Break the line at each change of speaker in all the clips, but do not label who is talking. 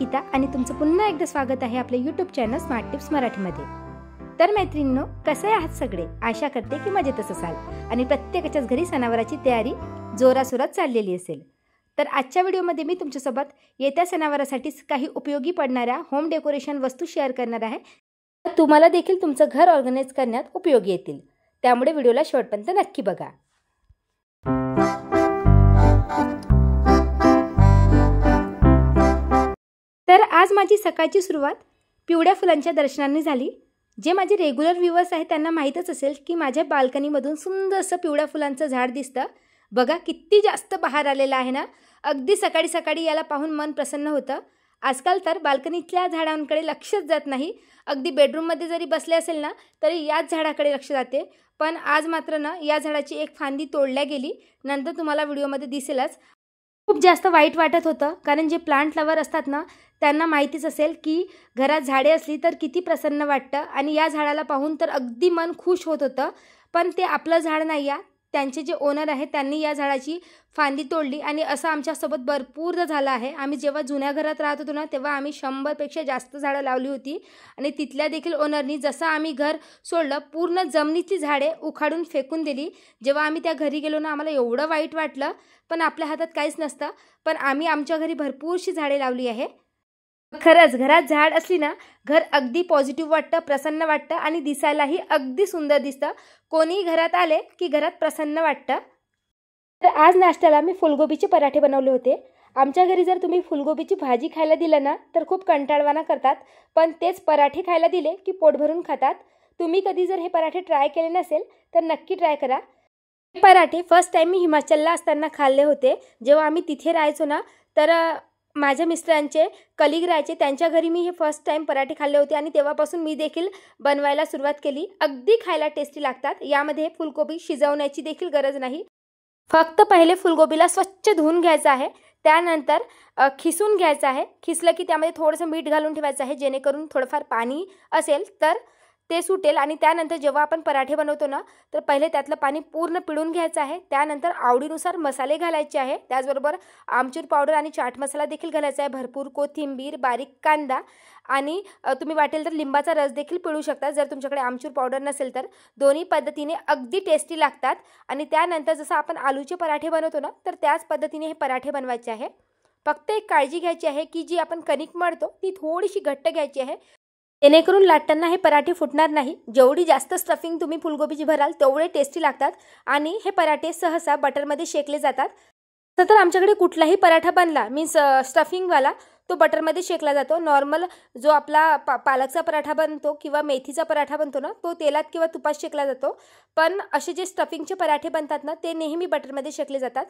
गीता आणि तुमचं पुन्हा एकदा स्वागत आहे आपल्या यूट्यूब चॅनल स्मार्ट टिप्स मराठीमध्ये। तर मैत्रिणींनो, कसे आहात सगळे? आशा करते की मजेतच असाल आणि प्रत्येकाच्याच घरी सणावाराची तयारी जोरासोरात चाललेली असेल। तर आजच्या व्हिडिओमध्ये मी तुमच्यासोबत येत्या सणावारासाठी काही उपयोगी पडणाऱ्या होम डेकोरेशन वस्तू शेअर करणार आहे। तुम्हाला देखील तुमचं घर ऑर्गनाइज करण्यात उपयोगी येतील, त्यामुळे व्हिडिओला शेवटपर्यंत नक्की बघा। तर आज माझी सकाळची सुरुवात पिवळ्या फुलांच्या दर्शनाने झाली। जे माझे रेग्युलर व्ह्यूअर्स आहेत त्यांना माहीतच असेल की माझ्या बाल्कनीमधून सुंदर असं पिवळ्या फुलांचं झाड दिसतं। बघा किती जास्त बहार आलेला आहे ना। अगदी सकाळी सकाळी याला पाहून मन प्रसन्न होतं। आजकाल तर बाल्कनीतल्या झाडांकडे लक्षच जात नाही। अगदी बेडरूममध्ये जरी बसले असेल ना तरी याच झाडाकडे लक्ष जाते। पण आज मात्र ना या झाडाची एक फांदी तोडल्या गेली, नंतर तुम्हाला व्हिडिओमध्ये दिसेलच। खूप जास्त वाईट वाटत होतं, कारण जे प्लांट लवर असतात ना त्यांना माहितीच असेल की घरात झाडे असली तर किती प्रसन्न वाटतं आणि या झाडाला पाहून तर अगदी मन खुश होत होतं। पण ते आपलं झाड नाही आहे, त्यांचे जे ओनर आहेत त्यांनी या झाडाची फांदी तोडली आणि असं आमच्यासोबत भरपूरदा झालं आहे। आम्ही जेव्हा जुन्या घरात राहत होतो ना तेव्हा आम्ही 100 पेक्षा जास्त झाडं लावली होती आणि तिथल्या देखील ओनरनी जसं आम्ही घर सोडलं पूर्ण जमिनीची झाडे उखाडून फेकून दिली। जेव्हा आम्ही त्या घरी गेलो ना आम्हाला एवढं वाईट वाटलं, पण आपल्या हातात काहीच नसतं। पण आम्ही आमच्या घरी भरपूरशी झाडे लावली आहे। खरंच घरात झाड असली ना घर अगदी पॉझिटिव्ह वाटतं, प्रसन्न वाटतं आणि दिसायलाही अगदी सुंदर दिसतं। कोणी घरात आले की घरात प्रसन्न वाटतं। तर आज नाश्त्याला मी फुलगोबीचे पराठे बनवले होते। आमच्या घरी जर तुम्ही फुलगोबीची भाजी खायला दिलं ना तर खूप कंटाळवाणा करतात, पण तेच पराठे खायला दिले की पोट भरून खातात। तुम्ही कधी जर हे पराठे ट्राय केले नसेल तर नक्की ट्राय करा। हे पराठे फर्स्ट टाइम मी हिमाचलला असताना खाल्ले होते। जेव्हा आम्ही तिथे राहायचो ना तर माझ्या मिस्टरांचे कलिग राहायचे, त्यांच्या घरी मी हे फर्स्ट टाइम पराठे खाल्ले होते आणि तेव्हापासून मी देखील बनवायला सुरुवात केली। अगदी खायला टेस्टी लागतात। यामध्ये फुलगोबी शिजवण्याची देखील गरज नाही। फक्त पहिले फुलगोबीला स्वच्छ धुवून घ्यायचं आहे, त्यानंतर खिसून घ्यायचं आहे। खिसलं की त्यामध्ये थोडंसं मीठ घालून ठेवायचं आहे, जेणेकरून थोडंफार पाणी असेल तर ते सुटेल। आणि त्यानंतर जेव्हा आपण पराठे बनवतो ना तर पहिले त्यातलं पाणी पूर्ण पिळून घ्यायचं आहे। त्यानंतर आवडीनुसार मसाले घालायचे आहे, त्याचबरोबर आमचूर पावडर आणि चाट मसाला देखील घालायचा आहे, भरपूर कोथिंबीर, बारीक कांदा आणि तुम्ही वाटेल तर लिंबाचा रस देखील पिळू शकता जर तुमच्याकडे आमचूर पावडर नसेल तर। दोन्ही पद्धतीने अगदी टेस्टी लागतात। आणि त्यानंतर जसं आपण आलूचे पराठे बनवतो ना तर त्याच पद्धतीने हे पराठे बनवायचे आहे। फक्त एक काळजी घ्यायची आहे की जी आपण कणिक मळतो ती थोडीशी घट्ट घ्यायची आहे, जेणेकरून लाटताना हे पराठे फुटणार नाही। जेवढी जास्त स्टफिंग तुम्ही फुलगोबीची भराल तेवढे टेस्टी लागतात आणि हे पराठे सहसा बटरमध्ये शेकले जातात। तर आमच्याकडे कुठलाही पराठा बनला मीन्स स्टफिंगवाला तो बटरमध्ये शेकला जातो। नॉर्मल जो आपला पालकचा पराठा बनतो किंवा मेथीचा पराठा बनतो ना तो तेलात किंवा तुपात शेकला जातो, पण असे जे स्टफिंगचे पराठे बनतात ना ते नेहमी बटरमध्ये शेकले जातात।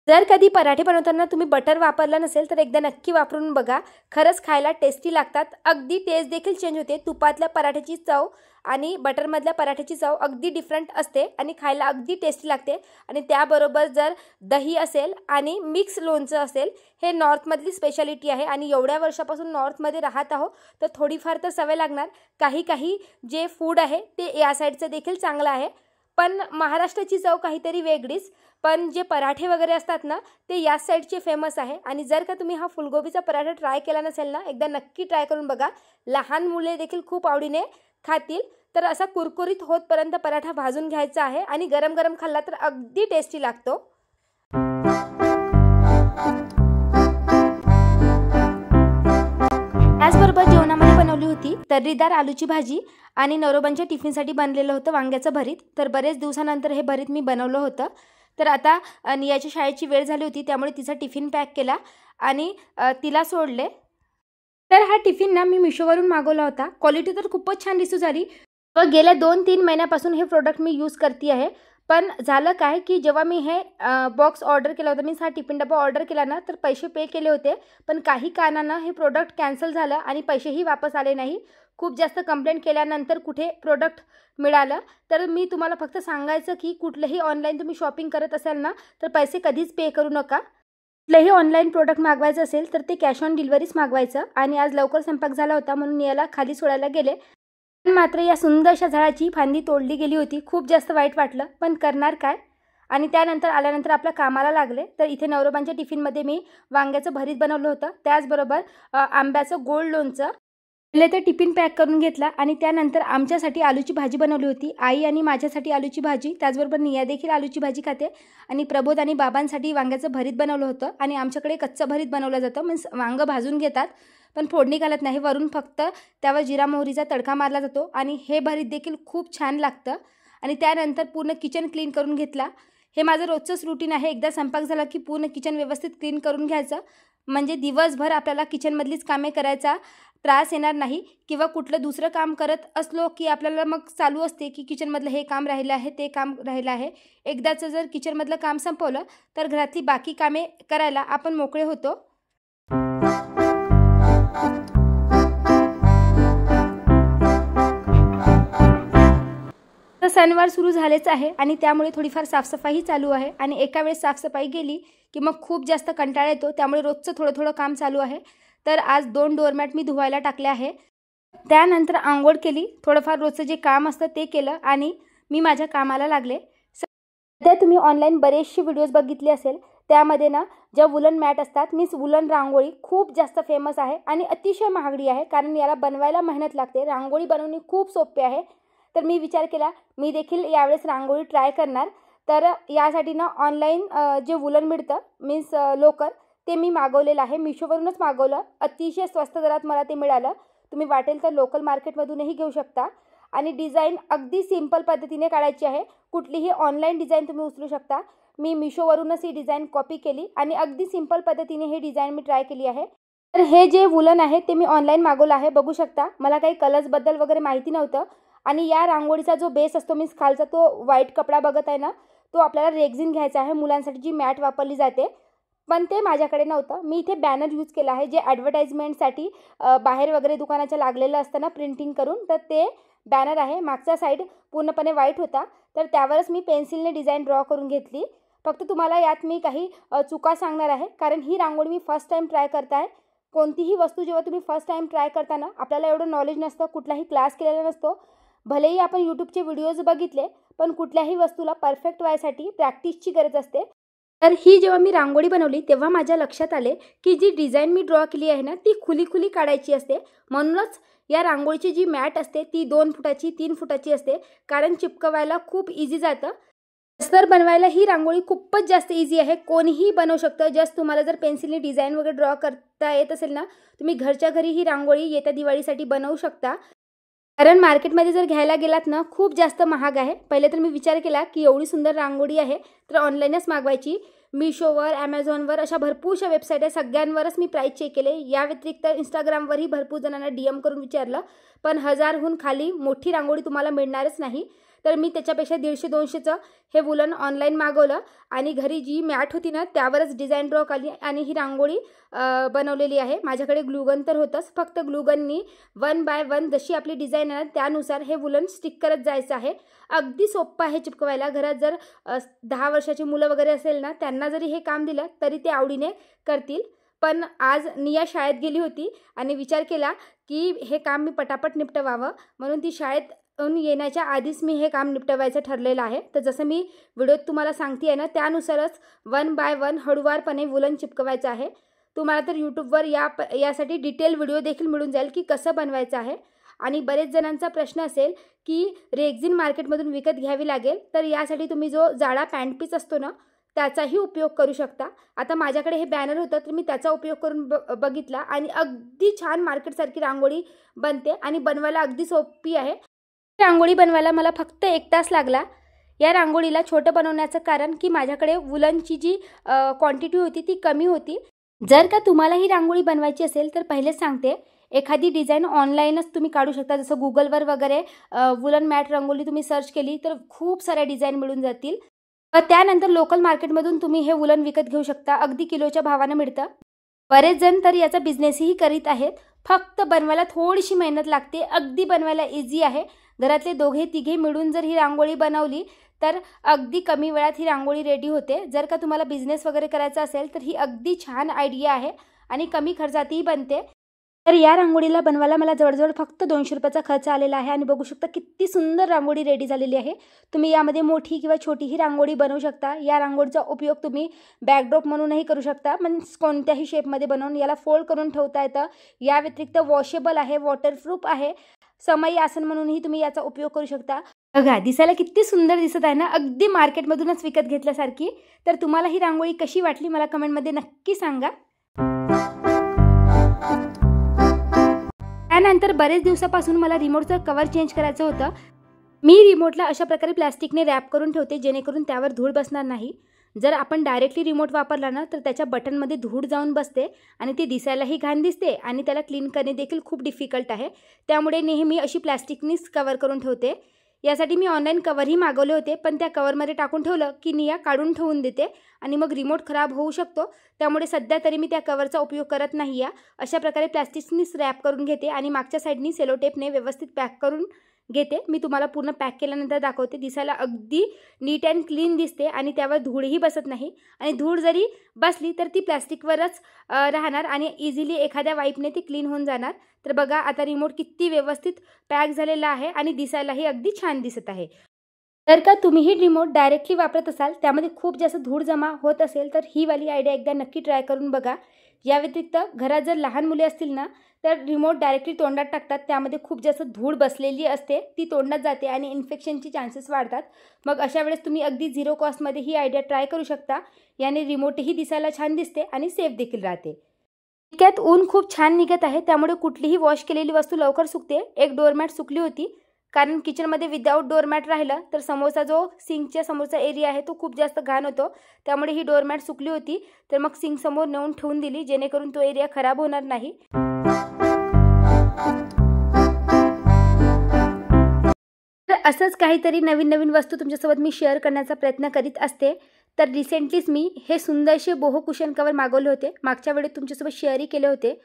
जर कधी पराठे बनवताना तुम्ही बटर वापरला नसेल तर एकदा नक्की वापरून बघा, खरंच खायला टेस्टी लागतात। अगदी टेस्ट देखील चेंज होते। तुपातल्या पराठ्याची चव आणि बटरमधल्या पराठ्याची चव अगदी डिफरंट असते आणि खायला अगदी टेस्टी लागते। आणि त्याबरोबर जर दही असेल आणि मिक्स लोणचं असेल, हे नॉर्थमधली स्पेशालिटी आहे आणि एवढ्या वर्षापासून नॉर्थमध्ये राहत आहो तर थोडीफार तर सवय लागणार। काही जे फूड आहे ते या साईडचं देखील चांगलं आहे, पण महाराष्ट्राची चव काहीतरी वेगळीच। पण जे पराठे वगैरे असतात ना ते या साईडचे फेमस आहे। आणि जर का तुम्ही हा फुलगोबीचा पराठा ट्राय केला नसेल ना एकदा नक्की ट्राय करून बघा। लहान मुले देखील खूप आवडीने खातील। तर असा कुरकुरीत होतपर्यंत पराठा भाजून घ्यायचा आहे आणि गरम गरम खाल्ला तर अगदी टेस्टी लागतो। त्याचबरोबर जेवणामध्ये बनवली होती तर्रीदार आलूची भाजी आणि नवरोबांच्या टिफिनसाठी बनलेलं होतं वांग्याचं भरीत। तर बरेच दिवसानंतर हे भरीत मी बनवलं होतं। तर आता नियाच्या शाळेची वेळ झाली होती त्यामुळे तिचा टिफिन पॅक केला आणि तिला सोडले। तर हा टिफिन ना मी मिशोवरून मागवला होता। क्वालिटी तर खूपच छान रिसीव झाली व गेल्या 2-3 महिन्यापासून हे प्रोडक्ट मी यूज करते आहे। पण झालं काय की जेव्हा मी हे बॉक्स ऑर्डर केला होता, मीन्स हा टिफिन डबा ऑर्डर केला ना तर पैसे पे केले होते, पण काही कारणानं हे प्रोडक्ट कॅन्सल झालं आणि पैसेही वापस आले नाही। खूप जास्त कंप्लेंट केल्यानंतर कुठे प्रोडक्ट मिळालं। तर मी तुम्हाला फक्त सांगायचं की कुठलेही ऑनलाईन तुम्ही शॉपिंग करत असाल ना तर पैसे कधीच पे करू नका। कुठलेही ऑनलाईन प्रोडक्ट मागवायचं असेल तर ते कॅश ऑन डिलिव्हरीच मागवायचं। आणि आज लवकर स्वयंपाक झाला होता म्हणून याला खाली सोडायला गेले, पण मात्र या सुंदरशा झाडाची फांदी तोडली गेली होती। खूप जास्त वाईट वाटलं, पण करणार काय। आणि त्यानंतर आल्यानंतर आपल्या कामाला लागले. तर इथे नवरोबांच्या टिफिनमध्ये मी वांग्याचं भरीत बनवलं होतं, त्याचबरोबर आंब्याचं गोड लोणचं. पहिले तर टिफिन पॅक करून घेतला आणि त्यानंतर आमच्यासाठी आलूची भाजी बनवली होती. आई आणि माझ्यासाठी आलूची भाजी, त्याचबरोबर निया देखील आलूची भाजी खाते. आणि प्रबोध आणि बाबांसाठी वांग्याचं भरीत बनवलं होतं. आणि आमच्याकडे कच्चं भरीत बनवलं जातं, मीन्स वांगं भाजून घेतात पण फोडणी घालत नाही, वरून फक्त त्यावर जिरा मोहरीचा तडका मारला जातो. आणि हे भरीत देखील खूप छान लागतं. आणि त्यानंतर पूर्ण किचन क्लीन करून घेतला. हे माझं रोजचंच रुटीन आहे. एकदा स्वयंपाक झाला की पूर्ण किचन व्यवस्थित क्लीन करून घ्यायचं, म्हणजे दिवसभर आपल्याला किचनमधलीच कामे करायचा त्रास येणार नाही. किंवा कुठलं दुसरं काम करत असलो की आपल्याला मग चालू असते की किचनमधलं हे काम राहिलं आहे, ते काम राहिलं आहे. एकदाचं जर किचनमधलं काम संपवलं तर घरातली बाकी कामे करायला आपण मोकळे होतो. तर सणवार सुरू झालेच आहे आणि त्यामुळे थोडीफार साफसफाई चालू आहे. आणि एका वेळेस साफसफाई गेली की मग खूप जास्त कंटाळा येतो, त्यामुळे रोजचं थोडं थोडं काम चालू आहे. तर आज 2 डोअरमॅट मी धुवायला टाकले आहे. त्यानंतर आंघोळ केली, थोडंफार रोजचं जे काम असतं ते केलं आणि मी माझ्या कामाला लागले. सध्या तुम्ही ऑनलाईन बरेचसे व्हिडिओज बघितले असेल, त्यामध्ये ना ज्या वुलन मॅट असतात, मीन्स वुलन रांगोळी खूप जास्त फेमस आहे आणि अतिशय महागडी आहे, कारण याला बनवायला मेहनत लागते. रांगोळी बनवणे खूप सोपे आहे. तर मी विचार केला मी देखील यावेळेस रांगोळी ट्राय करणार. तर यासाठी ना ऑनलाईन जे वुलन मिळतं मीन्स लोकर, ते मी मागवलेलं आहे. मिशोवरूनच मागवलं, अतिशय स्वस्त दरात मला ते मिळालं. तुम्ही वाटेल तर लोकल मार्केटमधूनही घेऊ शकता. आणि डिझाईन अगदी सिंपल पद्धतीने काढायची आहे. कुठलीही ऑनलाईन डिझाईन तुम्ही उचलू शकता. मी मिशोवरूनच ही डिझाईन कॉपी केली आणि अगदी सिंपल पद्धतीने ही डिझाईन मी ट्राय केली आहे. तर हे जे वुलन आहे ते मी ऑनलाईन मागवलं आहे, बघू शकता. मला काही कलर्सबद्दल वगैरे माहिती नव्हतं. आणि या रांगोळीचा जो बेस असतो मीन्स खालचा तो व्हाईट कपडा बघत आहे ना, तो आपल्याला रेक्झिन घ्यायचा आहे, मुलांसाठी जी मॅट वापरली जाते. पण ते माझ्याकडे नव्हतं. मी इथे बॅनर यूज केला आहे, जे ॲडव्हर्टाइजमेंटसाठी बाहेर वगैरे दुकानाच्या लागलेलं असतं ना प्रिंटिंग करून, तर ते बॅनर आहे. मागचा साईड पूर्णपणे व्हाईट होता, तर त्यावरच मी पेन्सिलने डिझाईन ड्रॉ करून घेतली. फक्त तुम्हाला यात मी काही चुका सांगणार आहे, कारण ही रांगोळी मी फर्स्ट टाईम ट्राय करताय. कोणतीही वस्तू जेव्हा तुम्ही फर्स्ट टाईम ट्राय करताना आपल्याला एवढं नॉलेज नसतं, कुठलाही क्लास केलेला नसतो. भलेही आपण यूट्यूबचे व्हिडिओज बघितले, पण कुठल्याही वस्तूला परफेक्ट व्हायसाठी प्रॅक्टिसची गरज असते. तर ही जेव्हा मी रांगोळी बनवली तेव्हा माझ्या लक्षात आले की जी डिझाईन मी ड्रॉ केली आहे ना, ती खुली खुली काढायची असते. म्हणूनच या रांगोळीची जी मॅट असते ती 2 फुटाची 3 फुटाची असते, कारण चिपकवायला खूप इझी जातं. अस्तर बनवायला ही रांगोळी खूपच जास्त इझी आहे, कोणीही बनवू शकतं. जस्ट तुम्हाला जर पेन्सिलने डिझाईन वगैरे ड्रॉ करता येत असेल ना, तुम्ही घरच्या घरी ही रांगोळी येत्या दिवाळीसाठी बनवू शकता. कारण मार्केटमध्ये जर घ्यायला गेलात ना, खूप जास्त महाग आहे. पहिले तर मी विचार केला की एवढी सुंदर रांगोळी आहे तर ऑनलाईनच मागवायची. मिशोवर, ॲमेझॉनवर अशा भरपूरशा वेबसाईट आहे, सगळ्यांवरच मी प्राईस चेक केले. या व्यतिरिक्त इंस्टाग्रामवरही भरपूर जणांना DM करून विचारलं, पण 1000हून खाली मोठी रांगोळी तुम्हाला मिळणारच नाही. तर मी त्याच्यापेक्षा 150-200चं हे वुलन ऑनलाईन मागवलं आणि घरी जी मॅट होती ना त्यावरच डिझाईन ड्रॉ केली आणि ही रांगोळी बनवलेली आहे. माझ्याकडे ग्लूगन तर होतंच, फक्त ग्लूगननी 1 बाय 1 जशी आपली डिझाईन आहे त्यानुसार हे वुलन स्टिक करत जायचं आहे. अगदी सोपं आहे चिपकवायला. घरात जर 10 वर्षाची मुलं वगैरे असेल ना, त्यांना जरी हे काम दिलं तरी ते आवडीने करतील. पण आज निया शाळेत गेली होती आणि विचार केला की हे काम मी पटापट निपटवावं, म्हणून ती शाळेत येण्याच्या आधीच मी हे काम निपटवायचं ठरलेलं आहे. तर जसं मी व्हिडिओत तुम्हाला सांगते आहे ना, त्यानुसारच 1 बाय 1 हळूवारपणे वुलन चिपकवायचं आहे. तुम्हाला तर यूट्यूबवर यासाठी डिटेल व्हिडिओ देखील मिळून जाईल की कसं बनवायचं आहे. आणि बरेच जणांचा प्रश्न असेल की रेक्झिन मार्केटमधून विकत घ्यावी लागेल, तर यासाठी तुम्ही जो जाडा पॅन्ट पीस असतो ना त्याचाही उपयोग करू शकता. आता माझ्याकडे हे बॅनर होतं तर मी त्याचा उपयोग करून बघितला आणि अगदी छान मार्केटसारखी रांगोळी बनते आणि बनवायला अगदी सोपी आहे. रांगोळी बनवायला मला फक्त 1 तास लागला. या रांगोळीला छोटं बनवण्याचं कारण की माझ्याकडे वुलनची जी क्वांटिटी होती ती कमी होती. जर का तुम्हाला ही रांगोळी बनवायची असेल तर पहिलेच सांगते, एखादी डिझाईन ऑनलाईनच तुम्ही काढू शकता. जसं गुगलवर वगैरे वुलन मॅट रांगोळी तुम्ही सर्च केली तर खूप साऱ्या डिझाईन मिळून जातील. त्यानंतर लोकल मार्केटमधून तुम्ही हे वुलन विकत घेऊ शकता, अगदी किलोच्या भावानं मिळतं. बरेच जण तर याचा बिझनेसही करीत आहेत. फक्त बनवायला थोडीशी मेहनत लागते, अगदी बनवायला इझी आहे. घरातले 2-3 मिळून जर ही रांगोळी बनवली तर अगदी कमी वेळात ही रांगोळी रेडी होते. जर का तुम्हाला बिझनेस वगैरे करायचा असेल तर ही अगदी छान आयडिया आहे आणि कमी खर्चातही बनते. तर या रांगोळीला बनवायला मला जवळजवळ फक्त 200 रुपयाचा खर्च आलेला आहे आणि बघू शकता किती सुंदर रांगोळी रेडी झालेली आहे। तुम्ही यामध्ये मोठी किंवा छोटीही रांगोळी बनवू शकता। या रांगोळीचा उपयोग तुम्ही बॅकड्रॉप म्हणूनही करू शकता, म्हणजे कोणत्याही शेपमध्ये बनवून याला फोल्ड करून ठेवता येतं। या व्यतिरिक्त वॉशेबल आहे, वॉटरप्रूफ आहे, समई आसन म्हणूनही तुम्ही याचा उपयोग करू शकता। बघा दिसायला किती सुंदर दिसत आहे ना, अगदी मार्केटमधूनच विकत घेतल्यासारखी। तर तुम्हाला ही रांगोळी कशी वाटली मला कमेंटमध्ये नक्की सांगा। त्यानंतर बरेच दिवसापासून मला रिमोटचं कवर चेंज करायचं होतं। मी रिमोटला अशा प्रकारे प्लास्टिकने रॅप करून ठेवते जेणेकरून त्यावर धूळ बसणार नाही। जर आपण डायरेक्टली रिमोट वापरला ना तर त्याच्या बटनमध्ये धूळ जाऊन बसते आणि ती दिसायलाही घाण दिसते आणि त्याला क्लीन करणे देखील खूप डिफिकल्ट आहे। त्यामुळे नेहमी अशी प्लास्टिकनीच कवर करून ठेवते। यासाठी मी ऑनलाईन कवरही मागवले होते, पण त्या कवरमध्ये टाकून ठेवलं की निया काढून ठेवून देते आणि मग रिमोट खराब होऊ शकतो। त्यामुळे सध्या तरी मी त्या कवरचा उपयोग करत नाही। अशा प्रकारे प्लास्टिकनीच रॅप करून घेते आणि मागच्या साईडनी सेलो टेपने व्यवस्थित पॅक करून घेते। मी तुम्हाला पूर्ण पॅक केल्यानंतर दाखवते। दिसायला अगदी नीट अँड क्लीन दिसते आणि त्यावर धूळही बसत नाही आणि धूळ जरी बसली तर ती प्लास्टिकवरच राहणार आणि इझिली एखाद्या वाईपने ती क्लीन होऊन जाणार। तर बघा आता रिमोट किती व्यवस्थित पॅक झालेला आहे आणि दिसायलाही अगदी छान दिसत आहे। जर का तुम्हीही रिमोट डायरेक्टली वापरत असाल, त्यामध्ये खूप जास्त धूळ जमा होत असेल तर ही वाली आयडिया एकदा नक्की ट्राय करून बघा। या व्यतिरिक्त घरात जर लहान मुले असतील ना तर रिमोट डायरेक्टली तोंडात टाकतात, त्यामध्ये खूप जास्त धूळ बसलेली असते, ती तोंडात जाते आणि इन्फेक्शनची चान्सेस वाढतात। मग अशा वेळेस तुम्ही अगदी 0 कॉस्टमध्ये ही आयडिया ट्राय करू शकता। याने रिमोटही दिसायला छान दिसते आणि सेफ देखील राहते। इतक्यात ऊन खूप छान निघत आहे, त्यामुळे कुठलीही वॉश केलेली वस्तू लवकर सुकते। एक डोअरमॅट सुकली होती, कारण किचनमध्ये विदाऊट डोअरमॅट राहिलं तर समोरचा जो सिंकच्या समोरचा एरिया आहे तो खूप जास्त घाण होतो। त्यामुळे ही डोअरमॅट सुकली होती, तर मग सिंक समोर नेऊन ठेवून दिली जेणेकरून तो एरिया खराब होणार नाही। तर असंच काहीतरी नवीन नवीन वस्तू तुमच्यासोबत मी शेअर करण्याचा प्रयत्न करीत असते। तर रिसेंटलीच मी हे सुंदरसे बोहो कुशन कवर मागवले होते, मागच्या वेळेत तुमच्यासोबत शेअरही केले होते।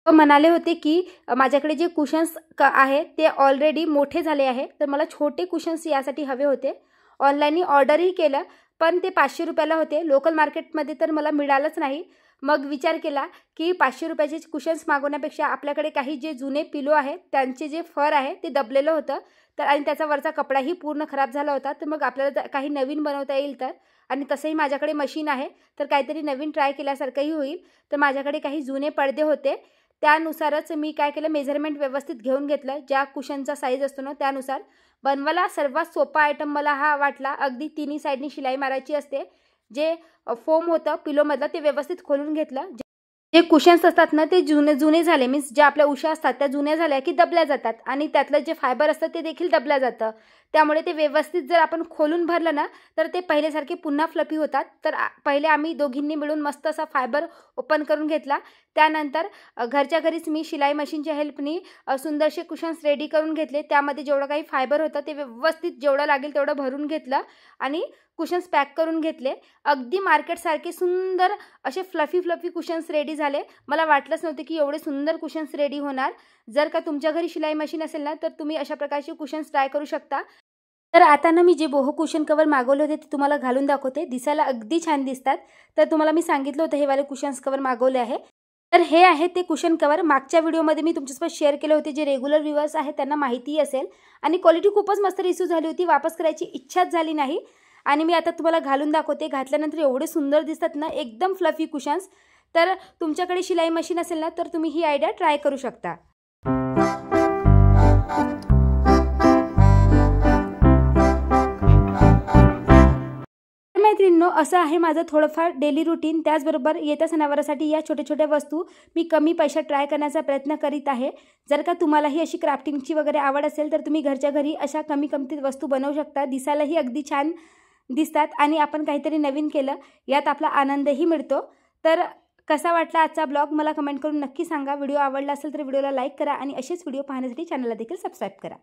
म्हणाले होते की माझ्याकडे जे कुशन्स आहे ते ऑलरेडी मोठे झाले आहे, तर मला छोटे कुशन्स यासाठी हवे होते। ऑनलाईन ऑर्डरही केलं, पण ते 500 रुपयाला होते, लोकल मार्केटमध्ये तर मला मिळालंच नाही। मग विचार केला की 500 रुपयाचे कुशन्स मागवण्यापेक्षा आपल्याकडे काही जे जुने पिलो आहेत त्यांचे जे फर आहे ते दबलेलं होतं, तर आणि त्याचा वरचा कपडाही पूर्ण खराब झाला होता। तर मग आपल्याला काही नवीन बनवता येईल तर, आणि तसंही माझ्याकडे मशीन आहे तर काहीतरी नवीन ट्राय केल्यासारखंही होईल। तर माझ्याकडे काही जुने पडदे होते, त्यानुसारच मी काय केलं, मेजरमेंट व्यवस्थित घेऊन घेतलं, ज्या कुशनचा साईज असतो ना त्यानुसार। बनवायला सर्वात सोपा आयटम मला हा वाटला। अगदी तिन्ही साईडनी शिलाई मारायची असते। जे फोम होतं पिलोमधलं ते व्यवस्थित खोलून घेतलं। जे कुशन्स असतात ना ते जुने झाले, मीन्स ज्या आपल्या उशा असतात त्या जुन्या झाल्या की दबल्या जातात आणि त्यातलं जे फायबर असतं ते देखील दबल्या जातं। त्यामुळे ते व्यवस्थित जर आपण खोलून भरलं ना तर ते पहिल्यासारखे पुन्हा फ्लफी होतात। तर पहिले आम्ही दोघींनी मिळून मस्त असा फायबर ओपन करून घेतला। त्यानंतर घरच्या घरीच मी शिलाई मशीनच्या हेल्पनी सुंदरसे कुशन्स रेडी करून घेतले। त्यामध्ये जेवढं काही फायबर होतं ते व्यवस्थित जेवढं लागेल तेवढं भरून घेतलं आणि कुशन्स पॅक करून घेतले। अगदी मार्केटसारखे सुंदर असे फ्लफी कुशन्स रेडी झाले। मला वाटलंच नव्हतं की एवढे सुंदर कुशन्स रेडी होणार। जर का तुमच्या घरी शिलाई मशीन असेल ना तर तुम्ही अशा प्रकारचे कुशन्स ट्राय करू शकता। तर आता ना मी जे बोहो कुशन कवर मागवले होते ते तुम्हाला घालून दाखवते। दिसायला अगदी छान दिसतात। तर तुम्हाला मी सांगितलं होतं हे वाले कुशन्स कवर मागवले आहे। तर हे आहे ते कुशन कवर। मागच्या व्हिडिओमध्ये मी तुमच्यासोबत शेअर केले होते, जे रेग्युलर व्ह्यूअर्स आहेत त्यांना माहिती असेल, आणि क्वालिटी खूपच मस्त रिसीव झाली होती, वापस करायची इच्छाच झाली नाही। आणि मी आता तुम्हाला घालून दाखवते। घातल्यानंतर एवढे सुंदर दिसतात ना, एकदम फ्लफी कुशन्स। तर तुमच्याकडे शिलाई मशीन असेल ना तर तुम्ही ही आयडिया ट्राय करू शकता। मैत्रिणींनो, असं आहे माझं थोडंफार डेली रुटीन। त्याचबरोबर येत्या सणावारासाठी या छोट्या छोट्या वस्तू मी कमी पैशात ट्राय करण्याचा प्रयत्न करीत आहे। जर का तुम्हालाही अशी क्राफ्टिंगची वगैरे आवड असेल तर तुम्ही घरच्या घरी अशा कमी किमतीत वस्तू बनवू शकता। दिसायलाही अगदी छान दिसतात आणि आपण काहीतरी नवीन केलं यात आपला आनंदही मिळतो। तर कसा वाटला आजचा ब्लॉग मला कमेंट करून नक्की सांगा। व्हिडिओ आवडला असेल तर व्हिडिओला लाईक करा आणि असेच व्हिडिओ पाहण्यासाठी चॅनलला देखील सबस्क्राईब करा।